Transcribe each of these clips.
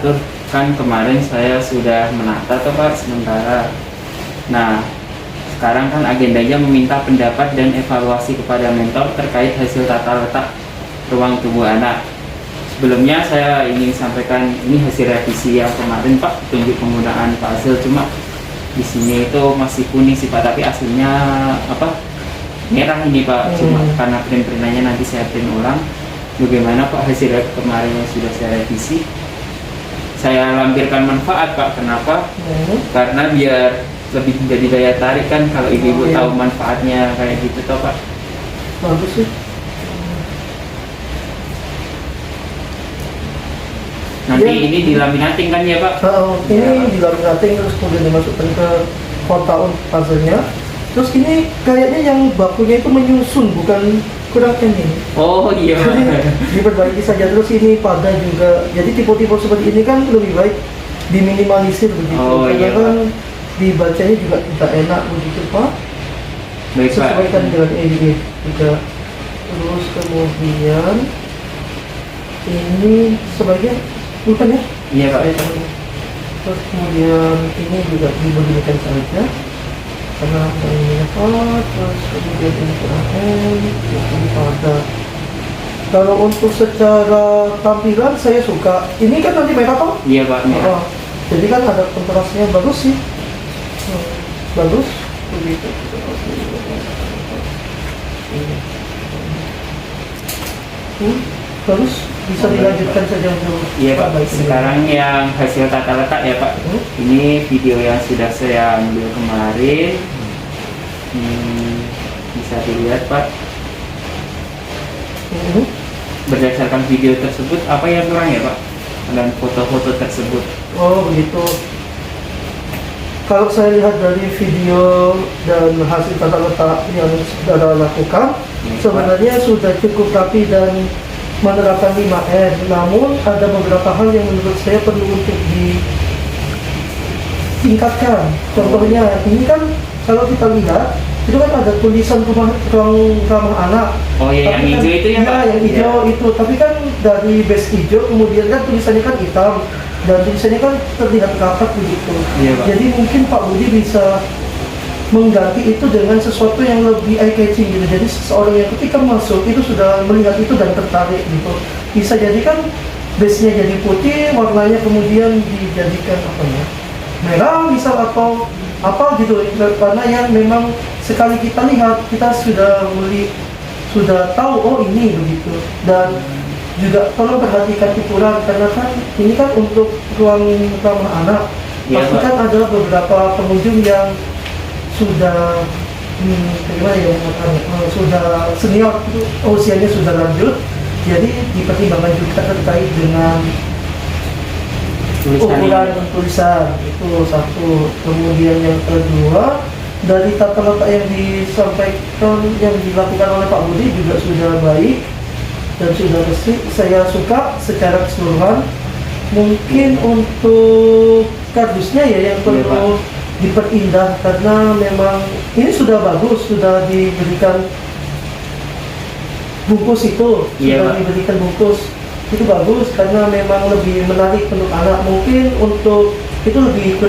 mengatur, kan kemarin saya sudah menata tuh Pak sementara. Nah, sekarang kan agendanya meminta pendapat dan evaluasi kepada mentor terkait hasil tata letak ruang tunggu anak. Sebelumnya saya ingin sampaikan ini hasil revisi yang kemarin Pak, petunjuk penggunaan Pak hasil, cuma di sini itu masih kuning sih Pak, tapi aslinya apa merah ini Pak, cuma karena print-printannya nanti saya print ulang. Bagaimana Pak hasil kemarin yang sudah saya revisi? Saya lampirkan manfaat Pak, kenapa? Karena biar lebih menjadi daya tarik kan kalau ibu-ibu tahu manfaatnya kayak gitu toh Pak. Bagus sih. Nanti ini dilaminating kan ya Pak? Ini dilaminating terus kemudian dimasukkan ke kotak puzzle-nya. Terus ini kayaknya yang bakunya itu menyusun, bukan kurang ini. Oh iya. Diperbaiki saja. Terus ini pada juga. Jadi tipe-tipe seperti ini kan lebih baik diminimalisir begitu. Oh, karena iya, kan dibacanya juga tidak enak begitu Pak. Baik Pak. Sesuaikan dengan ini juga. Terus kemudian ini sebagian bukan ya? Iya Pak. Terus kemudian ini juga diberikan saja karena ini apa, terus kemudian ini kurang ini pada. Kalau untuk secara tampilan saya suka ini kan nanti merah Pak? Iya Pak. Oh, jadi kan ada kontrasnya bagus sih. Bagus begitu. Bagus, bisa dilanjutkan saja untuk Iya Pak. Sekarang yang hasil tata letak ya Pak. Ini video yang sudah saya ambil kemarin. Bisa dilihat Pak. Berdasarkan video tersebut apa yang kurang ya Pak? Dan foto-foto tersebut. Oh begitu. Kalau saya lihat dari video dan hasil tata letak yang sudah lakukan, sebenarnya sudah cukup rapi dan menerapkan 5R. Namun ada beberapa hal yang menurut saya perlu untuk ditingkatkan. Contohnya, ini kan kalau kita lihat itu kan ada tulisan ruang ramah anak. Oh iya, yang hijau itu ya Pak? Yang hijau itu, tapi kan dari base hijau kemudian kan tulisannya kan hitam dan tulisannya kan terlihat rapat begitu. Iya, Pak. Jadi mungkin Pak Budi bisa mengganti itu dengan sesuatu yang lebih eye catching gitu. Jadi seseorang yang ketika masuk itu sudah melihat itu dan tertarik gitu. Bisa jadi kan base-nya jadi putih, warnanya kemudian dijadikan apa ya? Merah misal atau apa gitu, karena yang memang sekali kita lihat kita sudah tahu oh ini begitu. Dan juga tolong perhatikan ukuran karena kan ini kan untuk ruang ramah anak. Iya, Pasti kan ada beberapa pengunjung yang sudah bagaimana ya sudah senior, usianya sudah lanjut, jadi dipertimbangkan juga terkait dengan ukuran tulisan itu satu. Kemudian yang kedua, dari tata letak yang disampaikan yang dilakukan oleh Pak Budi juga sudah baik dan sudah resmi. Saya suka secara keseluruhan. Mungkin untuk kardusnya ya yang perlu diperindah karena memang ini sudah bagus, sudah diberikan bungkus itu, sudah diberikan bungkus itu bagus karena memang lebih menarik untuk anak. Mungkin untuk itu lebih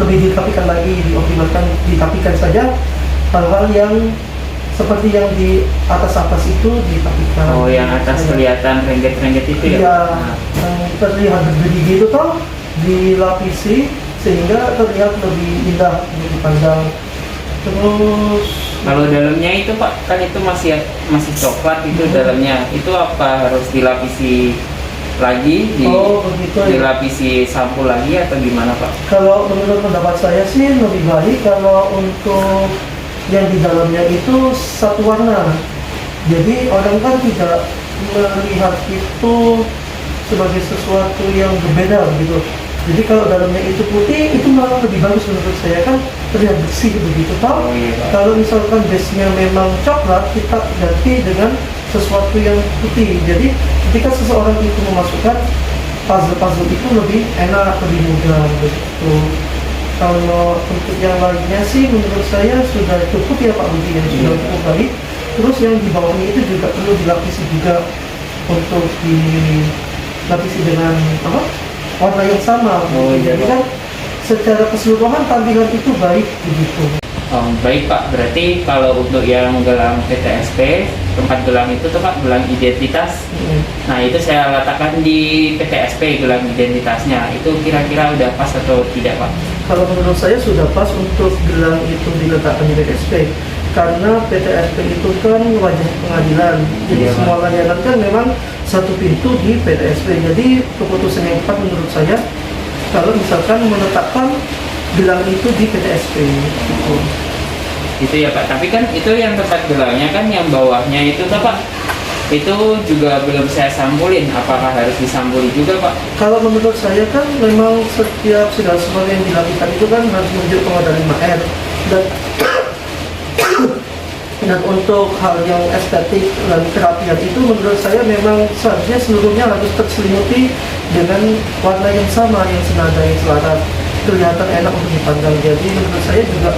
dirapikan lagi, dioptimalkan, dirapikan saja hal-hal yang seperti yang di atas itu dirapikan. Oh, yang atas kelihatan rengget-rengget itu ya? Iya, yang terlihat berdiri gitu toh dilapisi sehingga terlihat lebih indah untuk dipandang. Terus kalau dalamnya itu Pak, kan itu masih coklat itu dalamnya. Itu apa harus dilapisi lagi dilapisi sampul lagi atau gimana Pak? Kalau menurut pendapat saya sih lebih baik kalau untuk yang di dalamnya itu satu warna. Jadi orang kan tidak melihat itu sebagai sesuatu yang berbeda gitu. Jadi kalau dalamnya itu putih, itu malah lebih bagus menurut saya, kan terlihat bersih begitu toh. Kalau misalkan base-nya memang coklat, kita ganti dengan sesuatu yang putih. Jadi ketika seseorang itu memasukkan puzzle-puzzle itu lebih enak, lebih mudah begitu. Kalau untuk yang lainnya sih menurut saya sudah cukup ya Pak Budi, yang sudah cukup baik. Terus yang di bawahnya itu juga perlu dilapisi juga, untuk dilapisi dengan apa? warna yang sama. Oh, iya, Jadi Pak. kan secara keseluruhan tampilan itu baik begitu. Oh, baik Pak, berarti kalau untuk yang gelang PTSP, tempat gelang itu tuh Pak, gelang identitas. Nah itu saya letakkan di PTSP, gelang identitasnya. Itu kira-kira udah pas atau tidak Pak? Kalau menurut saya sudah pas untuk gelang itu diletakkan di PTSP, karena PTSP itu kan wajah pengadilan. Jadi Iya, Pak. semua layanan kan memang satu pintu di PTSP. Jadi keputusan yang tepat menurut saya kalau misalkan menetapkan gelang itu di PTSP. Gitu. Itu ya Pak, tapi kan itu yang tempat gelangnya kan yang bawahnya itu tuh Pak, itu juga belum saya sampulin. Apakah harus disampuli juga Pak? Kalau menurut saya kan memang setiap segala sesuatu yang dilakukan itu kan harus menuju pengadaan 5R dan dan untuk hal yang estetik dan kerapian itu menurut saya memang seharusnya seluruhnya harus terselimuti dengan warna yang sama, yang senada, yang selaras, kelihatan enak untuk dipandang. Jadi menurut saya juga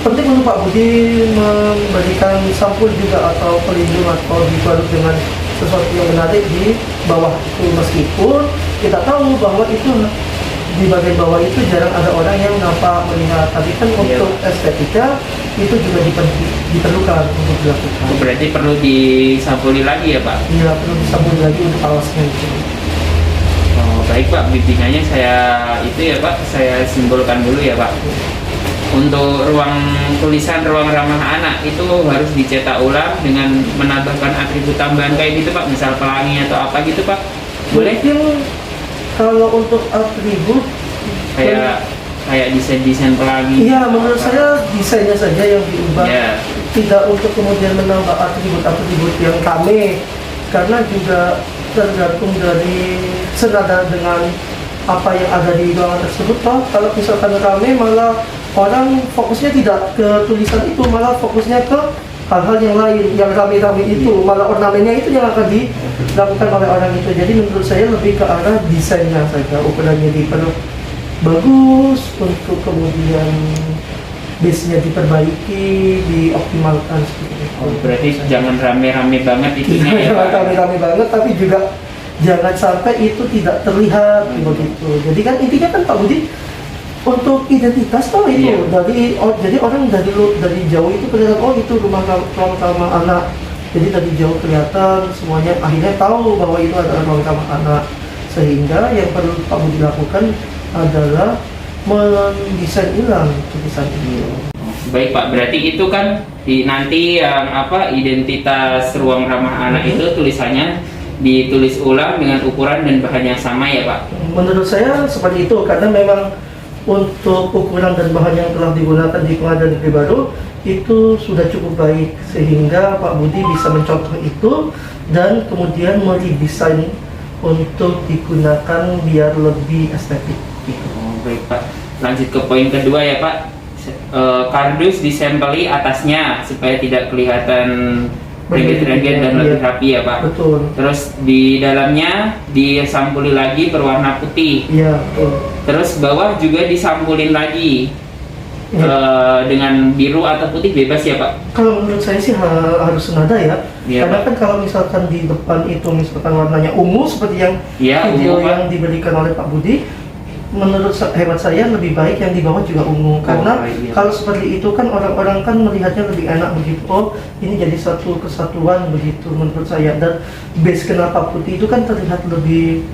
penting untuk Pak Budi memberikan sampul juga atau pelindung atau dibalut dengan sesuatu yang menarik di bawah itu, meskipun kita tahu bahwa itu di bagian bawah itu jarang ada orang yang nampak melihat, tapi kan untuk estetika itu juga diperlukan untuk dilakukan. Berarti perlu disampuli lagi ya Pak? Iya, perlu disambung lagi untuk alasnya itu. Oh, baik Pak, bimbingannya saya itu ya Pak, saya simpulkan dulu ya Pak. Untuk ruang tulisan ruang ramah anak itu harus dicetak ulang dengan menambahkan atribut tambahan kayak gitu Pak, misal pelangi atau apa gitu Pak, boleh? Mungkin kalau untuk atribut Kayak desain pelangi. iya, menurut saya desainnya saja yang diubah, Ya. tidak untuk kemudian menambah atribut-atribut yang rame, karena juga tergantung dari senada dengan apa yang ada di ruangan tersebut. Toh kalau misalkan rame malah orang fokusnya tidak ke tulisan itu, malah fokusnya ke hal-hal yang lain, yang rame-rame itu, malah ornamennya itu yang akan dilakukan oleh orang itu. Jadi menurut saya lebih ke arah desainnya saja, ukurannya bagus, untuk kemudian base-nya diperbaiki, dioptimalkan seperti itu. Oh, berarti jangan rame-rame banget itunya ya Jangan Pak. rame-rame banget, tapi juga jangan sampai itu tidak terlihat begitu. Jadi kan intinya kan Pak Budi untuk identitas toh itu. Iya. Jadi orang dari jauh itu kelihatan, oh itu ruang ramah anak. Jadi dari jauh kelihatan, semuanya akhirnya tahu bahwa itu adalah ruang ramah anak. Sehingga yang perlu Pak Budi lakukan adalah mendesain ulang tulisan itu. Baik Pak, berarti itu kan nanti yang identitas ruang ramah anak itu tulisannya ditulis ulang dengan ukuran dan bahan yang sama ya Pak? Menurut saya seperti itu, karena memang untuk ukuran dan bahan yang telah digunakan di Pengadilan Negeri Baru itu sudah cukup baik, sehingga Pak Budi bisa mencontoh itu dan kemudian meredesain untuk digunakan biar lebih estetik. Oh, baik Pak, lanjut ke poin kedua ya Pak. Kardus disempeli atasnya supaya tidak kelihatan rengget-rengget dan lebih rapi ya Pak. Betul. Terus di dalamnya disampuli lagi berwarna putih. Iya, betul. Terus bawah juga disampulin lagi Ya. dengan biru atau putih bebas ya Pak? Kalau menurut saya sih harus senada ya. Iya, Karena Pak. kan kalau misalkan di depan itu misalkan warnanya ungu seperti yang Iya, video ungu, Pak. yang diberikan oleh Pak Budi, menurut hemat saya lebih baik yang di bawah juga ungu. Karena iya. kalau seperti itu kan orang-orang kan melihatnya lebih enak begitu. Oh, ini jadi satu kesatuan begitu menurut saya. Dan base kenapa putih itu kan terlihat lebih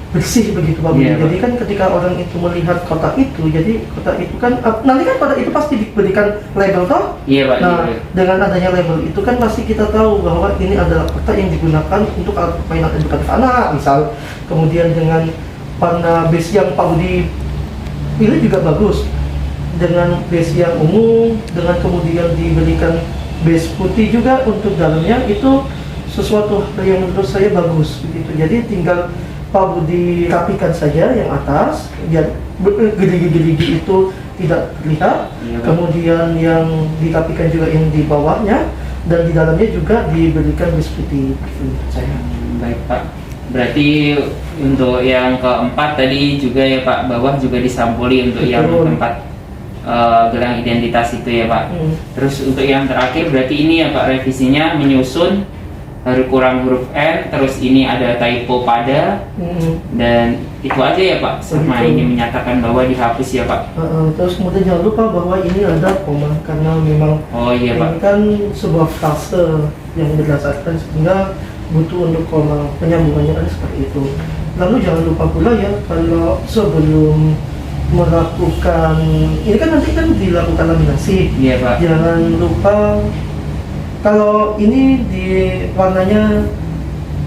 bersih begitu Pak Budi. Iya, Pak. Jadi kan ketika orang itu melihat kotak itu, jadi kotak itu kan nanti kan kotak itu pasti diberikan label toh. Iya Pak. Nah, iya. dengan adanya label itu kan pasti kita tahu bahwa ini adalah kotak yang digunakan untuk alat permainan edukatif anak, misal. Kemudian dengan warna base yang Pak Budi pilih juga bagus, dengan base yang ungu, dengan kemudian diberikan base putih juga untuk dalamnya, itu sesuatu yang menurut saya bagus begitu. Jadi tinggal Pak Budi rapikan saja yang atas, biar gerigi-gerigi itu tidak terlihat. Iya, Pak. Kemudian yang dirapikan juga yang di bawahnya, dan di dalamnya juga diberikan base putih menurut saya. Baik Pak. Berarti untuk yang keempat tadi juga ya Pak, bawah juga disampuli untuk yang Betul. tempat gelang identitas itu ya Pak. Hmm. Terus untuk yang terakhir berarti ini ya Pak, revisinya menyusun kurang huruf N, terus ini ada typo pada, dan itu aja ya Pak. Sama Begitu. ini menyatakan bahwa dihapus ya Pak. Terus kemudian jangan lupa bahwa ini ada koma karena memang Oh iya Pak. ini kan sebuah frase yang berdasarkan sehingga butuh untuk koma, penyambungannya ada seperti itu. Lalu jangan lupa pula ya kalau sebelum melakukan ini kan nanti kan dilakukan laminasi. Iya Pak. Jangan lupa kalau ini di warnanya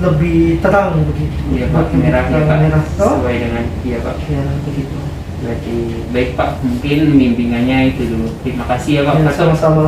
lebih terang begitu. Iya Pak, Lebih merah ya terang, Pak. merah toh? Sesuai dengan iya Pak. Ya begitu. Berarti baik Pak, mungkin bimbingannya itu dulu. Terima kasih ya Pak. Ya, Pak. sama-sama.